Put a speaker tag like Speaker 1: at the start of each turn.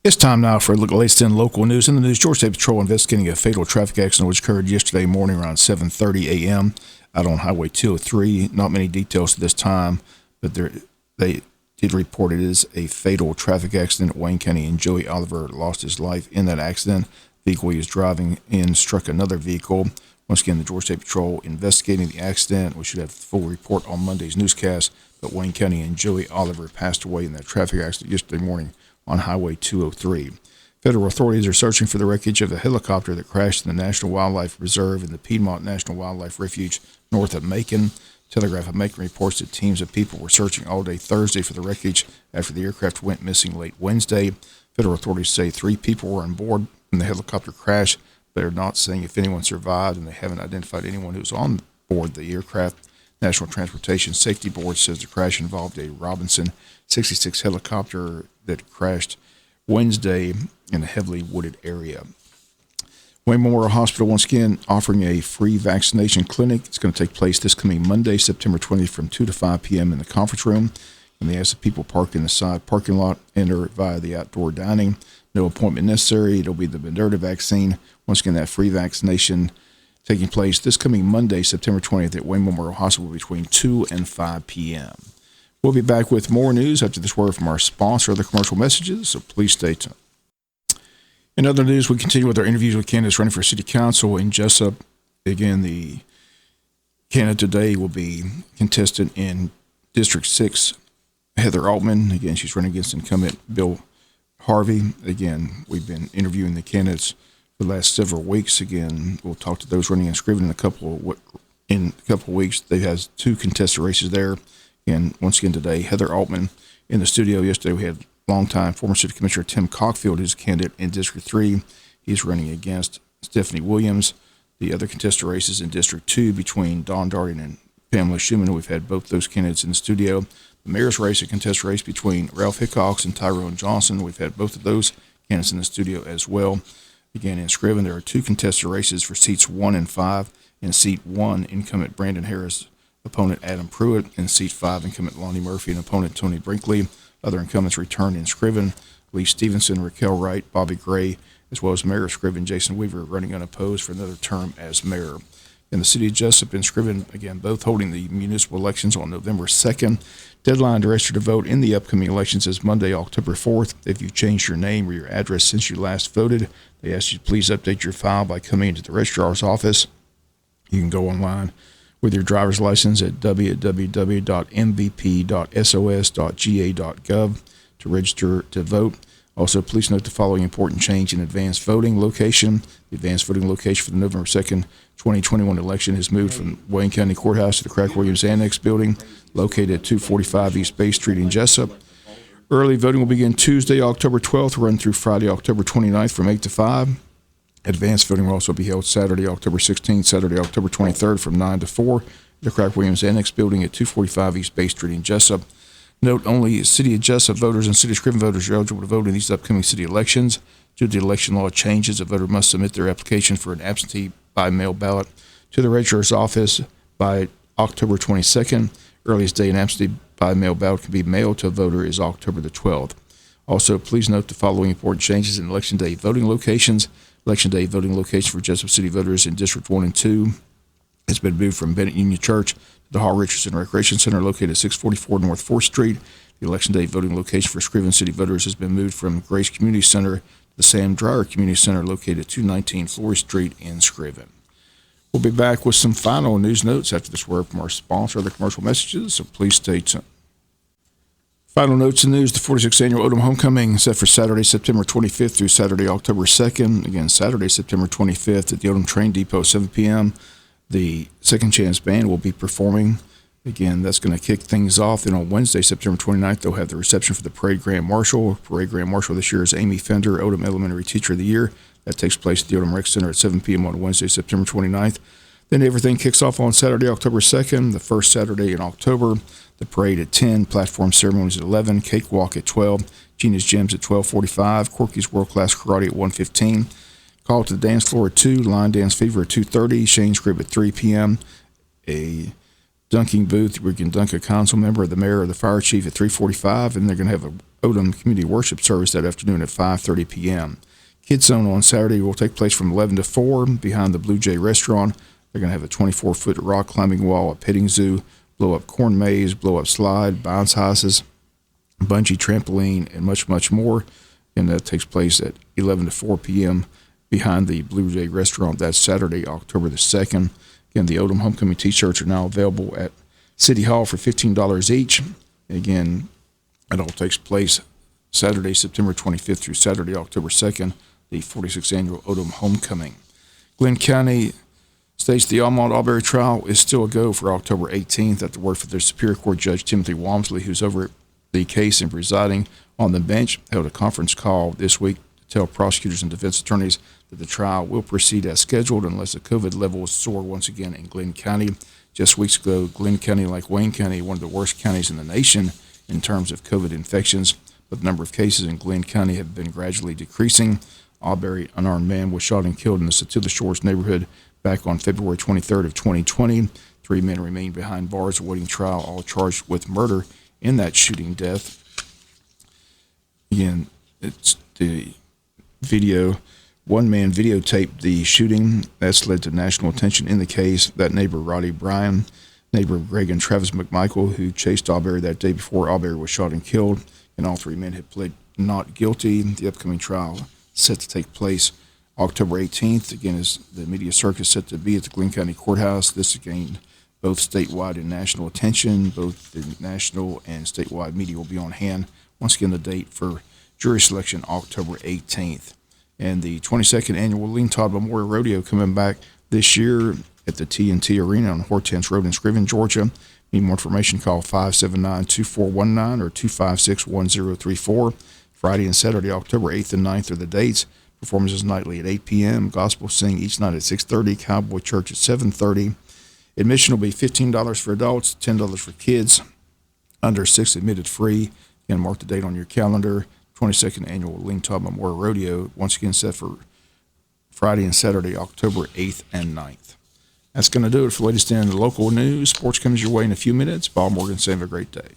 Speaker 1: It's time now for a look at the latest in local news. In the news, Georgia State Patrol investigating a fatal traffic accident which occurred yesterday morning around 7:30 a.m. out on Highway 203. Not many details at this time, but they did report it is a fatal traffic accident at Wayne County, and Joey Oliver lost his life in that accident. The vehicle he was driving in struck another vehicle. Once again, the Georgia State Patrol investigating the accident. We should have a full report on Monday's newscast, but Wayne County and Joey Oliver passed away in that traffic accident yesterday morning on Highway 203. Federal authorities are searching for the wreckage of the helicopter that crashed in the National Wildlife Reserve in the Piedmont National Wildlife Refuge north of Macon. Telegraph of Macon reports that teams of people were searching all day Thursday for the wreckage after the aircraft went missing late Wednesday. Federal authorities say 3 people were on board when the helicopter crashed. They're not saying if anyone survived, and they haven't identified anyone who was on board the aircraft. National Transportation Safety Board says the crash involved a Robinson 66 helicopter that crashed Wednesday in a heavily wooded area. Wayne Memorial Hospital once again offering a free vaccination clinic. It's going to take place this coming Monday, September 20th from 2 to 5 p.m. in the conference room. And they ask that people parked in the side parking lot enter via the outdoor dining. No appointment necessary. It'll be the Moderna vaccine. Once again, that free vaccination taking place this coming Monday, September 20th at Wayne Memorial Hospital between 2 and 5 p.m. We'll be back with more news after this word from our sponsor, other commercial messages, so please stay tuned. In other news, we continue with our interviews with candidates running for city council in Jesup. Again, the candidate today will be contestant in District 6, Heather Altman. Again, she's running against incumbent Bill Harvey. Again, we've been interviewing the candidates for the last several weeks. Again, we'll talk to those running in Scriven in a couple of weeks. They have 2 contested races there. And once again today, Heather Altman in the studio. Yesterday we had longtime former city commissioner Tim Cockfield, who's a candidate in District 3. He's running against Stephanie Williams. The other contested races in District 2 between Dawn Darden and Pamela Schumann. We've had both those candidates in the studio. The mayor's race, a contested race between Ralph Hickox and Tyrone Johnson. We've had both of those candidates in the studio as well. Again, in Scriven, there are 2 contested races for seats 1 and 5. In seat 1, incumbent Brandon Harris, opponent Adam Pruitt. In seat 5, incumbent Lonnie Murphy and opponent Tony Brinkley. Other incumbents returned in Scriven: Lee Stevenson, Raquel Wright, Bobby Gray, as well as Mayor of Scriven Jason Weaver running unopposed for another term as mayor. In the city of Jesup and Scriven, again, both holding the municipal elections on November 2nd. Deadline to register to vote in the upcoming elections is Monday, October 4th. If you've changed your name or your address since you last voted, they ask you to please update your file by coming into the registrar's office. You can go online with your driver's license at www.mvp.sos.ga.gov to register to vote. Also, please note the following important change in advanced voting location. The advanced voting location for the November 2nd, 2021 election has moved from Wayne County Courthouse to the Craig Williams Annex building located at 245 East Bay Street in Jesup. Early voting will begin Tuesday, October 12th, run through Friday, October 29th from 8 to 5. Advanced voting will also be held Saturday, October 16th, Saturday, October 23rd from 9 to 4. The Craig Williams Annex building at 245 East Bay Street in Jesup. Note only City of Jesup voters and City of Scriven voters are eligible to vote in these upcoming city elections. Due to the election law changes, a voter must submit their application for an absentee by mail ballot to the registrar's office by October 22nd. Earliest day an absentee by mail ballot can be mailed to a voter is October the 12th. Also, please note the following important changes in Election Day voting locations. Election Day voting location for Jesup City voters in District 1 and 2 has been moved from Bennett Union Church to the Hall Richardson Recreation Center located at 644 North 4th Street. The Election Day voting location for Scriven City voters has been moved from Grace Community Center to the Sam Dreyer Community Center located at 219 Flory Street in Scriven. We'll be back with some final news notes after this word from our sponsor, other commercial messages, so please stay tuned. Final notes and news: the 46th Annual Odom Homecoming set for Saturday, September 25th through Saturday, October 2nd. Again, Saturday, September 25th at the Odom Train Depot, 7 p.m. The Second Chance Band will be performing. Again, that's going to kick things off. Then on Wednesday, September 29th, they'll have the reception for the Parade Grand Marshal. Parade Grand Marshal this year is Amy Fender, Odom Elementary Teacher of the Year. That takes place at the Odom Rec Center at 7 p.m. on Wednesday, September 29th. Then everything kicks off on Saturday, October 2nd, the first Saturday in October. The parade at 10, platform ceremonies at 11, cakewalk at 12, Gina's Gems at 12:45, Corky's World Class Karate at 1:15, call to the dance floor at 2, line dance fever at 2:30, Shane's Crib at 3 p.m., a dunking booth where you can dunk a council member, the mayor, or the fire chief at 3:45, and they're going to have a Odom community worship service that afternoon at 5:30 p.m. Kids Zone on Saturday will take place from 11 to 4 behind the Blue Jay restaurant. They're going to have a 24-foot rock climbing wall, a petting zoo, blow-up corn maze, blow-up slide, bounce houses, bungee trampoline, and much, much more. And that takes place at 11 to 4 p.m. behind the Blue Jay restaurant. That's Saturday, October the 2nd. Again, the Odom Homecoming T-shirts are now available at City Hall for $15 each. Again, it all takes place Saturday, September 25th through Saturday, October 2nd, the 46th Annual Odom Homecoming. Glenn County states the Almont-Auberry trial is still a go for October 18th at the word for their Superior Court Judge Timothy Walmsley, who's over the case and presiding on the bench, held a conference call this week to tell prosecutors and defense attorneys that the trial will proceed as scheduled unless the COVID levels soar once again in Glenn County. Just weeks ago, Glenn County, like Wayne County, one of the worst counties in the nation in terms of COVID infections, but the number of cases in Glenn County have been gradually decreasing. Auberry, unarmed man, was shot and killed in the Satilla Shores neighborhood back on February 23rd of 2020. 3 men remain behind bars awaiting trial, all charged with murder in that shooting death. Again, it's the video. One man videotaped the shooting. That's led to national attention in the case. That neighbor, Roddy Bryan, neighbor Greg and Travis McMichael, who chased Auberry that day before Auberry was shot and killed, and all 3 men had pled not guilty. The upcoming trial set to take place October 18th. Again, as the media circus set to be at the Glenn County Courthouse. This gained both statewide and national attention. Both the national and statewide media will be on hand. Once again, the date for jury selection, October 18th. And the 22nd Annual Lean Todd Memorial Rodeo coming back this year at the T&T Arena on Hortense Road in Scriven, Georgia. Need more information, call 579-2419 or 256-1034. Friday and Saturday, October 8th and 9th are the dates. Performances nightly at 8 p.m. Gospel sing each night at 6:30. Cowboy Church at 7:30. Admission will be $15 for adults, $10 for kids. Under 6 admitted free. Again, mark the date on your calendar. 22nd Annual Lean Todd Memorial Rodeo, once again set for Friday and Saturday, October 8th and 9th. That's going to do it for the latest in the local news. Sports comes your way in a few minutes. Bob Morgan, have a great day.